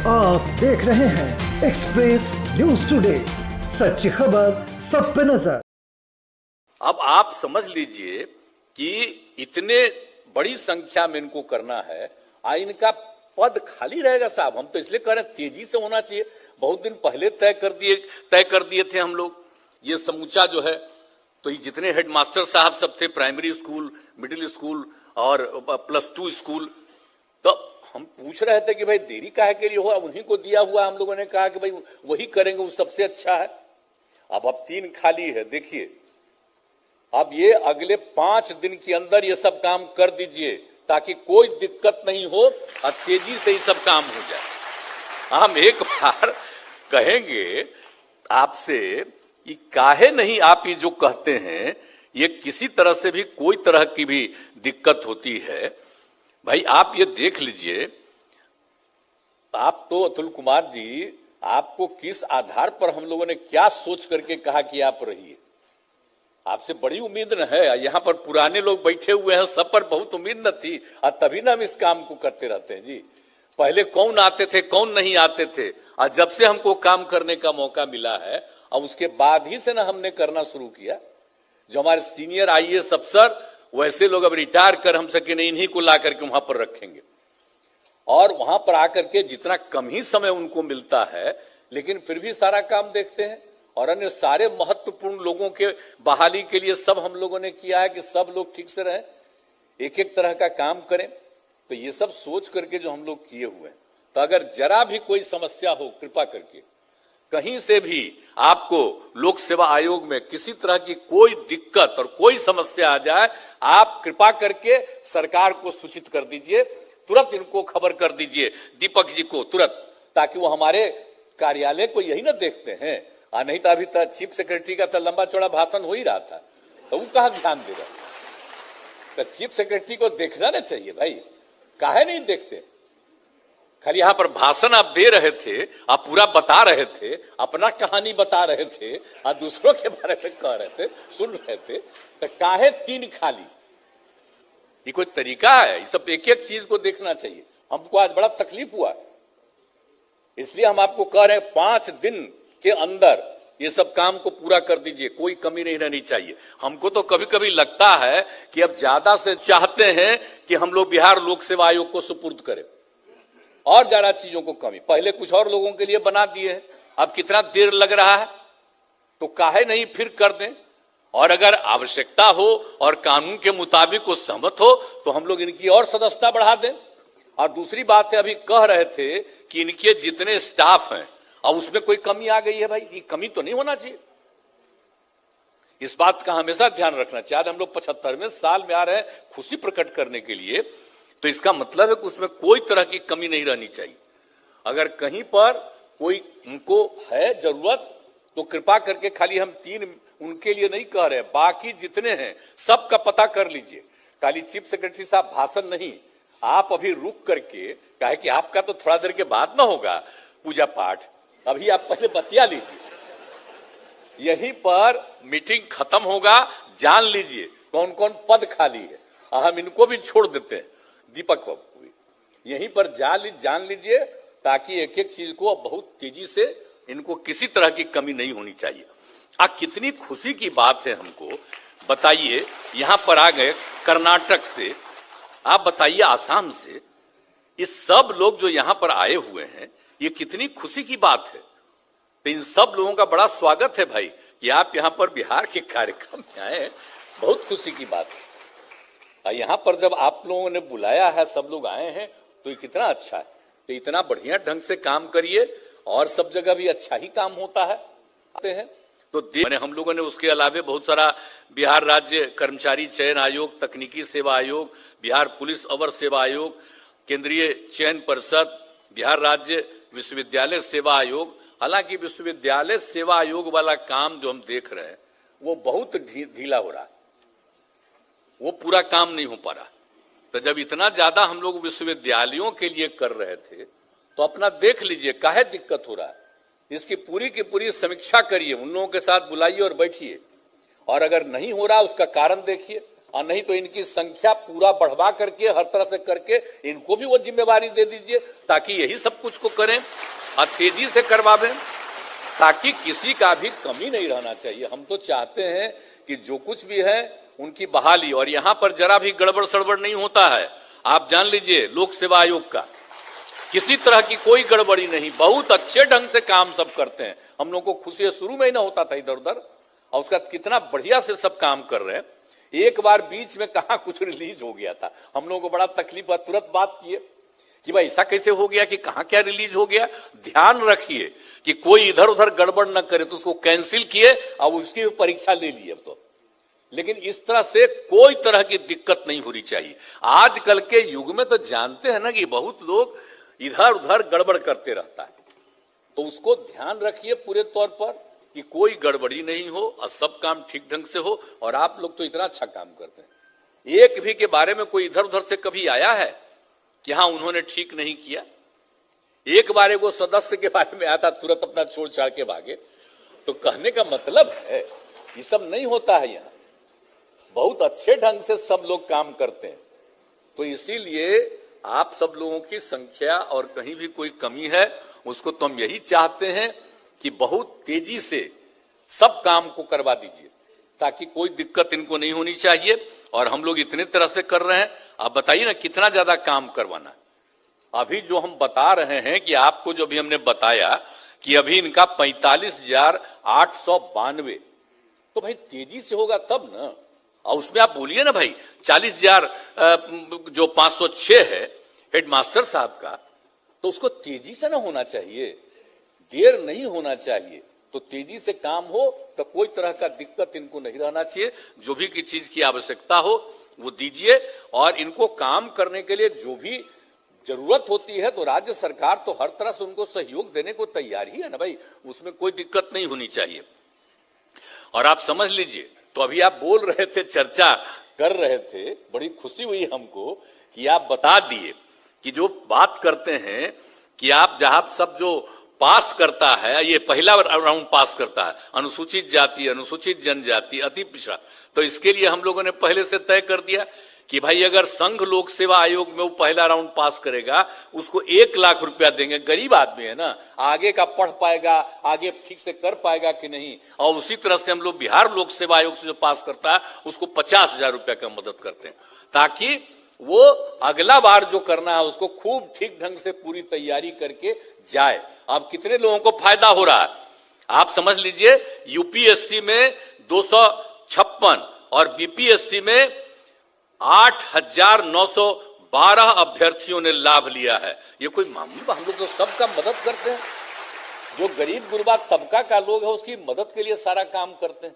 आप देख रहे हैं एक्सप्रेस न्यूज टुडे, सच्ची खबर सब पे नजर। अब आप समझ लीजिए कि इतने बड़ी संख्या में इनको करना है, इनका पद खाली रहेगा साहब। हम तो इसलिए कह रहे हैं तेजी से होना चाहिए। बहुत दिन पहले तय कर दिए थे हम लोग ये समूचा जो है। तो ये जितने हेडमास्टर साहब सब थे, प्राइमरी स्कूल, मिडिल स्कूल और +2 स्कूल, तो हम पूछ रहे थे कि भाई देरी काहे के लिए हो। उन्हीं को दिया हुआ, हम लोगों ने कहा कि भाई वही करेंगे, वो सबसे अच्छा है। अब 3 खाली है। देखिए, अब ये अगले 5 दिन के अंदर ये सब काम कर दीजिए ताकि कोई दिक्कत नहीं हो और तेजी से ही सब काम हो जाए। हम एक बार कहेंगे आपसे कि काहे नहीं आप ये जो कहते हैं, ये किसी तरह से भी कोई तरह की भी दिक्कत होती है। भाई आप ये देख लीजिए, आप तो अतुल कुमार जी, आपको किस आधार पर हम लोगों ने क्या सोच करके कहा कि आप रहिए। आपसे बड़ी उम्मीद न है। यहाँ पर पुराने लोग बैठे हुए हैं, सब पर बहुत उम्मीद न थी और तभी ना हम इस काम को करते रहते हैं जी। पहले कौन आते थे, कौन नहीं आते थे, और जब से हमको काम करने का मौका मिला है और उसके बाद ही से ना हमने करना शुरू किया। जो हमारे सीनियर IAS अफसर, वैसे लोग अब रिटायर कर हम सके नहीं, इन्हीं को ला करके वहां पर रखेंगे और वहां पर आकर के जितना कम ही समय उनको मिलता है, लेकिन फिर भी सारा काम देखते हैं। और अन्य सारे महत्वपूर्ण लोगों के बहाली के लिए सब हम लोगों ने किया है कि सब लोग ठीक से रहें, एक एक तरह का काम करें। तो ये सब सोच करके जो हम लोग किए हुए हैं, तो अगर जरा भी कोई समस्या हो, कृपा करके कहीं से भी आपको लोक सेवा आयोग में किसी तरह की कोई दिक्कत और कोई समस्या आ जाए, आप कृपा करके सरकार को सूचित कर दीजिए। तुरंत इनको खबर कर दीजिए, दीपक जी को तुरंत, ताकि वो हमारे कार्यालय को यही ना देखते हैं। नहीं तो अभी तक चीफ सेक्रेटरी का तो लंबा चौड़ा भाषण हो ही रहा था, तो वो कहां ध्यान दे रहा। तो चीफ सेक्रेटरी को देखना ना चाहिए भाई, काहे नहीं देखते। खाली यहां पर भाषण आप दे रहे थे, आप पूरा बता रहे थे, अपना कहानी बता रहे थे और दूसरों के बारे में कह रहे थे, सुन रहे थे। तो काहे 3 खाली? ये कोई तरीका है? ये सब एक एक चीज को देखना चाहिए। हमको आज बड़ा तकलीफ हुआ, इसलिए हम आपको कह रहे हैं 5 दिन के अंदर ये सब काम को पूरा कर दीजिए, कोई कमी नहीं रहनी चाहिए। हमको तो कभी कभी लगता है कि अब ज्यादा से चाहते हैं कि हम लोग बिहार लोक सेवा आयोग को सुपुर्द करें और ज्यादा चीजों को कमी। पहले कुछ और लोगों के लिए बना दिए हैं, अब कितना देर लग रहा है, तो काहे नहीं फिर कर दें। और अगर आवश्यकता हो और कानून के मुताबिक वो सहमत हो तो हम लोग इनकी और सदस्यता बढ़ा दें। और दूसरी बात है, अभी कह रहे थे कि इनके जितने स्टाफ हैं और उसमें कोई कमी आ गई है। भाई ये कमी तो नहीं होना चाहिए, इस बात का हमेशा ध्यान रखना चाहिए। आज हम लोग 75वें साल में आ रहे हैं खुशी प्रकट करने के लिए, तो इसका मतलब है कि उसमें कोई तरह की कमी नहीं रहनी चाहिए। अगर कहीं पर कोई उनको है जरूरत, तो कृपा करके, खाली हम 3 उनके लिए नहीं कह रहे, बाकी जितने हैं सबका पता कर लीजिए। खाली चीफ सेक्रेटरी साहब भाषण नहीं, आप अभी रुक करके, कहे कि आपका तो थोड़ा देर के बाद ना होगा पूजा पाठ, अभी आप पहले बतिया लीजिए। यहीं पर मीटिंग खत्म होगा, जान लीजिए कौन कौन पद खाली है, हम इनको भी छोड़ देते हैं, दीपक बाबू को भी यहीं पर जान लीजिए, ताकि एक एक चीज को बहुत तेजी से, इनको किसी तरह की कमी नहीं होनी चाहिए। कितनी खुशी की बात है हमको, बताइए। यहां पर आ गए कर्नाटक से, आप बताइए आसाम से, ये सब लोग जो यहां पर आए हुए हैं, ये कितनी खुशी की बात है। तो इन सब लोगों का बड़ा स्वागत है भाई कि आप यहां पर बिहार के कार्यक्रम में आए, बहुत खुशी की बात है। यहां पर जब आप लोगों ने बुलाया है, सब लोग आए हैं, तो ये कितना अच्छा है। तो इतना बढ़िया ढंग से काम करिए, और सब जगह भी अच्छा ही काम होता है। आते हैं तो हम लोगों ने उसके अलावे बहुत सारा बिहार राज्य कर्मचारी चयन आयोग, तकनीकी सेवा आयोग, बिहार पुलिस अवर सेवा आयोग, केंद्रीय चयन परिषद, बिहार राज्य विश्वविद्यालय सेवा आयोग। हालांकि विश्वविद्यालय सेवा आयोग वाला काम जो हम देख रहे हैं, वो बहुत ढीला हो रहा है, वो पूरा काम नहीं हो पा रहा। तो जब इतना ज्यादा हम लोग विश्वविद्यालयों के लिए कर रहे थे, तो अपना देख लीजिए काहे दिक्कत हो रहा है। इसकी पूरी की पूरी समीक्षा करिए, उन लोगों के साथ बुलाइए और बैठिए, और अगर नहीं हो रहा उसका कारण देखिए। और नहीं तो इनकी संख्या पूरा बढ़वा करके हर तरह से करके इनको भी वो जिम्मेवारी दे दीजिए, ताकि यही सब कुछ को करें और तेजी से करवावें, ताकि किसी का भी कमी नहीं रहना चाहिए। हम तो चाहते हैं कि जो कुछ भी है उनकी बहाली, और यहां पर जरा भी गड़बड़ सड़बड़ नहीं होता है। आप जान लीजिए, लोक सेवा आयोग का किसी तरह की कोई गड़बड़ी नहीं, बहुत अच्छे ढंग से काम सब करते हैं। हम लोग को खुशी शुरू में ही ना होता था इधर उधर, और उसका कितना बढ़िया से सब काम कर रहे हैं। एक बार बीच में कहां कुछ रिलीज हो गया था, हम लोगों को बड़ा तकलीफ हुआ, तुरंत बात किए कि भाई ऐसा कैसे हो गया कि कहां क्या रिलीज हो गया। ध्यान रखिए कि कोई इधर उधर गड़बड़ न करे, तो उसको कैंसिल किए और उसकी परीक्षा ले लिए अब तो। लेकिन इस तरह से कोई तरह की दिक्कत नहीं होनी चाहिए। आजकल के युग में तो जानते हैं ना कि बहुत लोग इधर उधर गड़बड़ करते रहता है, तो उसको ध्यान रखिए पूरे तौर पर कि कोई गड़बड़ी नहीं हो और सब काम ठीक ढंग से हो। और आप लोग तो इतना अच्छा काम करते हैं, एक भी के बारे में कोई इधर उधर से कभी आया है कि हाँ उन्होंने ठीक नहीं किया? एक बार वो सदस्य के बारे में आया था, तुरंत अपना छोड़ छाड़ के भागे। तो कहने का मतलब है ये सब नहीं होता है, यहाँ बहुत अच्छे ढंग से सब लोग काम करते हैं। तो इसीलिए आप सब लोगों की संख्या और कहीं भी कोई कमी है उसको तो हम यही चाहते हैं कि बहुत तेजी से सब काम को करवा दीजिए, ताकि कोई दिक्कत इनको नहीं होनी चाहिए। और हम लोग इतने तरह से कर रहे हैं, आप बताइए ना कितना ज्यादा काम करवाना है। अभी जो हम बता रहे हैं कि आपको जो भी हमने बताया कि अभी इनका 45,892, तो भाई तेजी से होगा तब ना। और उसमें आप बोलिए ना भाई 40,000 जो 506 है हेडमास्टर साहब का, तो उसको तेजी से ना होना चाहिए, देर नहीं होना चाहिए। तो तेजी से काम हो तो कोई तरह का दिक्कत इनको नहीं रहना चाहिए। जो भी की चीज की आवश्यकता हो वो दीजिए, और इनको काम करने के लिए जो भी जरूरत होती है तो राज्य सरकार तो हर तरह से उनको सहयोग देने को तैयार ही है ना भाई, उसमें कोई दिक्कत नहीं होनी चाहिए। और आप समझ लीजिए, तो अभी आप बोल रहे थे, चर्चा कर रहे थे, बड़ी खुशी हुई हमको कि आप बता दिए कि जो बात करते हैं कि आप जहां सब जो पास करता है, ये पहला राउंड पास करता है अनुसूचित जाति, अनुसूचित जनजाति, अति पिछड़ा, तो इसके लिए हम लोगों ने पहले से तय कर दिया कि भाई अगर संघ लोक सेवा आयोग में वो पहला राउंड पास करेगा उसको 1 लाख रुपया देंगे। गरीब आदमी है ना, आगे का पढ़ पाएगा, आगे ठीक से कर पाएगा कि नहीं। और उसी तरह से हम लोग बिहार लोक सेवा आयोग से जो पास करता है उसको 50,000 रुपया का मदद करते हैं, ताकि वो अगला बार जो करना है उसको खूब ठीक ढंग से पूरी तैयारी करके जाए। अब कितने लोगों को फायदा हो रहा है आप समझ लीजिए। यूपीएससी में 256 और बीपीएससी में 8,912 अभ्यर्थियों ने लाभ लिया है। ये कोई मामूली, हम लोग तो सबका मदद करते हैं, जो गरीब गुरबा तबका का लोग है उसकी मदद के लिए सारा काम करते हैं,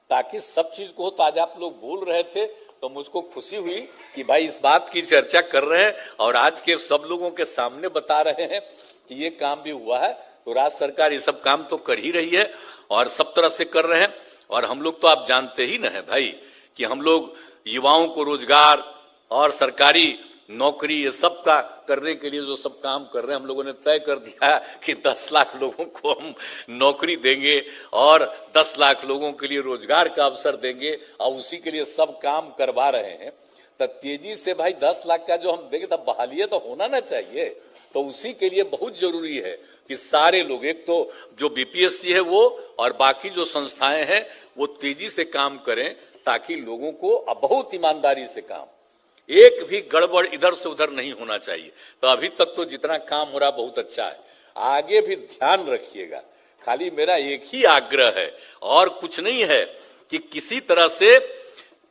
ताकि सब चीज को हो। तो आज आप लोग बोल रहे थे तो मुझको खुशी हुई कि भाई इस बात की चर्चा कर रहे हैं और आज के सब लोगों के सामने बता रहे हैं कि ये काम भी हुआ है। तो राज्य सरकार ये सब काम तो कर ही रही है और सब तरह से कर रहे हैं। और हम लोग तो आप जानते ही ना है भाई कि हम लोग युवाओं को रोजगार और सरकारी नौकरी ये सब का करने के लिए जो सब काम कर रहे हैं, हम लोगों ने तय कर दिया कि 10 लाख लोगों को हम नौकरी देंगे और 10 लाख लोगों के लिए रोजगार का अवसर देंगे, और उसी के लिए सब काम करवा रहे हैं। तो तेजी से भाई 10 लाख का जो हम देंगे तब बहाली तो होना ना चाहिए। तो उसी के लिए बहुत जरूरी है कि सारे लोग, एक तो जो बीपीएससी है वो और बाकी जो संस्थाएं हैं वो तेजी से काम करें, ताकि लोगों को बहुत ईमानदारी से काम, एक भी गड़बड़ इधर से उधर नहीं होना चाहिए। तो अभी तक तो जितना काम हो रहा बहुत अच्छा है, आगे भी ध्यान रखिएगा। खाली मेरा एक ही आग्रह है और कुछ नहीं है कि किसी तरह से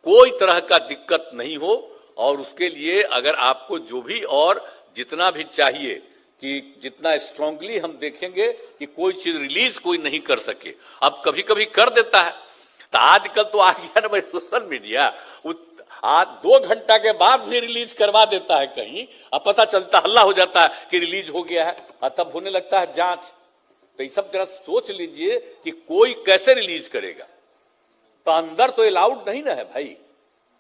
कोई तरह का दिक्कत नहीं हो, और उसके लिए अगर आपको जो भी और जितना भी चाहिए कि जितना स्ट्रांगली हम देखेंगे कि कोई चीज रिलीज कोई नहीं कर सके। अब कभी कभी कर देता है, तो आजकल तो आ गया ना भाई सोशल मीडिया, आज 2 घंटा के बाद भी रिलीज करवा देता है कहीं, अब पता चलता हल्ला हो जाता है कि रिलीज हो गया है, और तब होने लगता है जांच। तो ये सब जरा सोच लीजिए कि कोई कैसे रिलीज करेगा। तो अंदर तो अलाउड नहीं ना है भाई।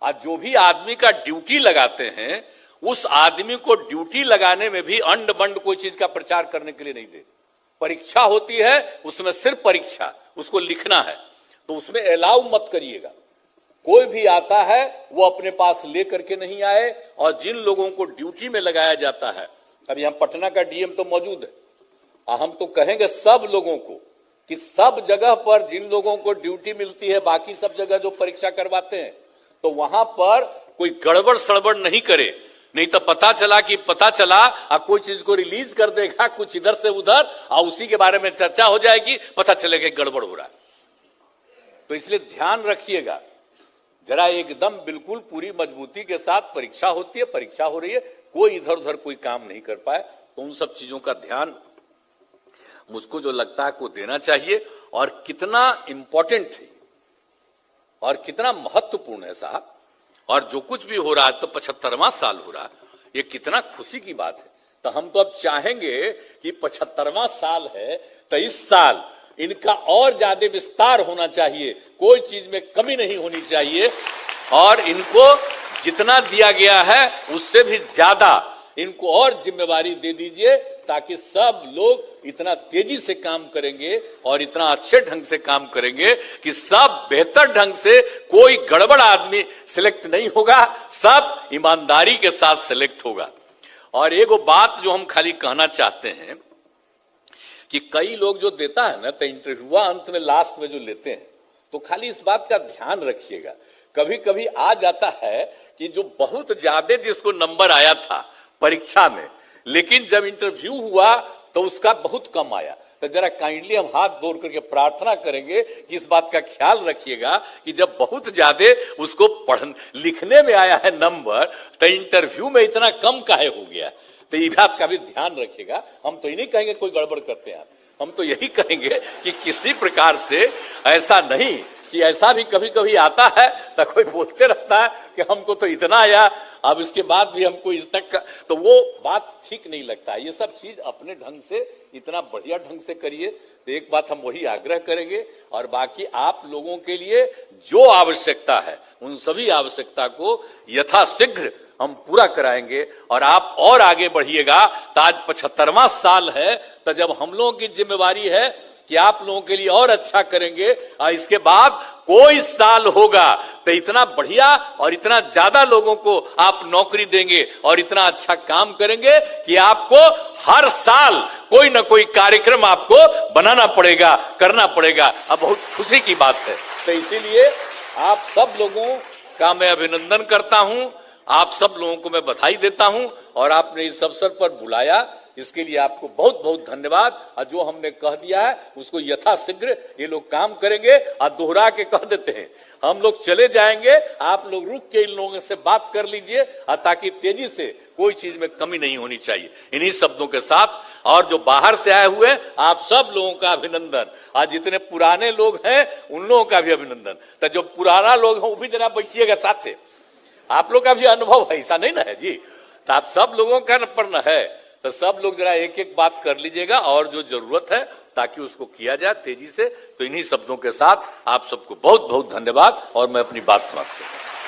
आज जो भी आदमी का ड्यूटी लगाते हैं उस आदमी को ड्यूटी लगाने में भी अंड बंड कोई चीज का प्रचार करने के लिए नहीं दे। परीक्षा होती है, उसमें सिर्फ परीक्षा, उसको लिखना है, तो उसमें अलाउ मत करिएगा। कोई भी आता है वो अपने पास लेकर के नहीं आए, और जिन लोगों को ड्यूटी में लगाया जाता है, अभी हम पटना का डीएम तो मौजूद है, हम तो कहेंगे सब लोगों को कि सब जगह पर जिन लोगों को ड्यूटी मिलती है, बाकी सब जगह जो परीक्षा करवाते हैं, तो वहां पर कोई गड़बड़ सड़बड़ नहीं करे। नहीं तो पता चला कोई चीज को रिलीज कर देगा कुछ इधर से उधर, और उसी के बारे में चर्चा हो जाएगी, पता चलेगा गड़बड़ हो रहा है। तो इसलिए ध्यान रखिएगा, जरा एकदम बिल्कुल पूरी मजबूती के साथ परीक्षा होती है, परीक्षा हो रही है, कोई इधर उधर कोई काम नहीं कर पाए। तो उन सब चीजों का ध्यान मुझको जो लगता है को देना चाहिए। और कितना इंपॉर्टेंट है और कितना महत्वपूर्ण है साहब, और जो कुछ भी हो रहा है, तो 75वां साल हो रहा है, ये कितना खुशी की बात है। तो हम तो अब चाहेंगे कि 75वां साल है, तो इस साल इनका और ज्यादा विस्तार होना चाहिए, कोई चीज में कमी नहीं होनी चाहिए, और इनको जितना दिया गया है उससे भी ज्यादा इनको और जिम्मेवारी दे दीजिए, ताकि सब लोग इतना तेजी से काम करेंगे और इतना अच्छे ढंग से काम करेंगे कि सब बेहतर ढंग से, कोई गड़बड़ आदमी सिलेक्ट नहीं होगा, सब ईमानदारी के साथ सिलेक्ट होगा। और एक बात जो हम खाली कहना चाहते हैं कि कई लोग जो देता है ना, तो इंटरव्यू अंत में लास्ट में जो लेते हैं, तो खाली इस बात का ध्यान रखिएगा, कभी कभी आ जाता है कि जो बहुत ज्यादा जिसको नंबर आया था परीक्षा में, लेकिन जब इंटरव्यू हुआ तो उसका बहुत कम आया। तो जरा काइंडली हम हाथ जोड़ करके प्रार्थना करेंगे कि इस बात का ख्याल रखिएगा कि जब बहुत ज्यादा उसको लिखने में आया है नंबर, तो इंटरव्यू में इतना कम काहे हो गया। तो ये बात का भी ध्यान रखिएगा। हम तो ये नहीं कहेंगे कोई गड़बड़ करते हैं, हम तो यही कहेंगे कि किसी प्रकार से ऐसा नहीं कि ऐसा भी कभी कभी आता है तो कोई बोलते रहता है कि हमको तो इतना आया, अब इसके बाद भी हमको इस तक, तो वो बात ठीक नहीं लगता है। ये सब चीज अपने ढंग से इतना बढ़िया ढंग से करिए। तो एक बात हम वही आग्रह करेंगे, और बाकी आप लोगों के लिए जो आवश्यकता है उन सभी आवश्यकता को यथाशीघ्र हम पूरा कराएंगे, और आप और आगे बढ़िएगा। तो आज 75वां साल है, तो जब हम लोगों की जिम्मेवारी है कि आप लोगों के लिए और अच्छा करेंगे, और इसके बाद कोई साल होगा तो इतना बढ़िया और इतना ज्यादा लोगों को आप नौकरी देंगे और इतना अच्छा काम करेंगे कि आपको हर साल कोई ना कोई कार्यक्रम आपको बनाना पड़ेगा, करना पड़ेगा। अब बहुत खुशी की बात है। तो इसीलिए आप सब लोगों का मैं अभिनंदन करता हूं, आप सब लोगों को मैं बधाई देता हूं, और आपने इस अवसर पर बुलाया, इसके लिए आपको बहुत बहुत धन्यवाद। और जो हमने कह दिया है उसको यथाशीघ्र ये लोग काम करेंगे। और दोहरा के कह देते हैं, हम लोग चले जाएंगे, आप लोग रुक के इन लोगों से बात कर लीजिए, ताकि तेजी से कोई चीज में कमी नहीं होनी चाहिए। इन्हीं शब्दों के साथ, और जो बाहर से आए हुए आप सब लोगों का अभिनंदन, आज जितने पुराने लोग हैं उन लोगों का भी अभिनंदन। तो जो पुराना लोग हैं वो भी जरा बैठिएगा साथ से, आप लोग का भी अनुभव है, ऐसा नहीं ना है जी। तो आप सब लोगों का न है, तो सब लोग जरा एक एक बात कर लीजिएगा, और जो जरूरत है ताकि उसको किया जाए तेजी से। तो इन्हीं शब्दों के साथ आप सबको बहुत बहुत धन्यवाद, और मैं अपनी बात समाप्त करता हूं।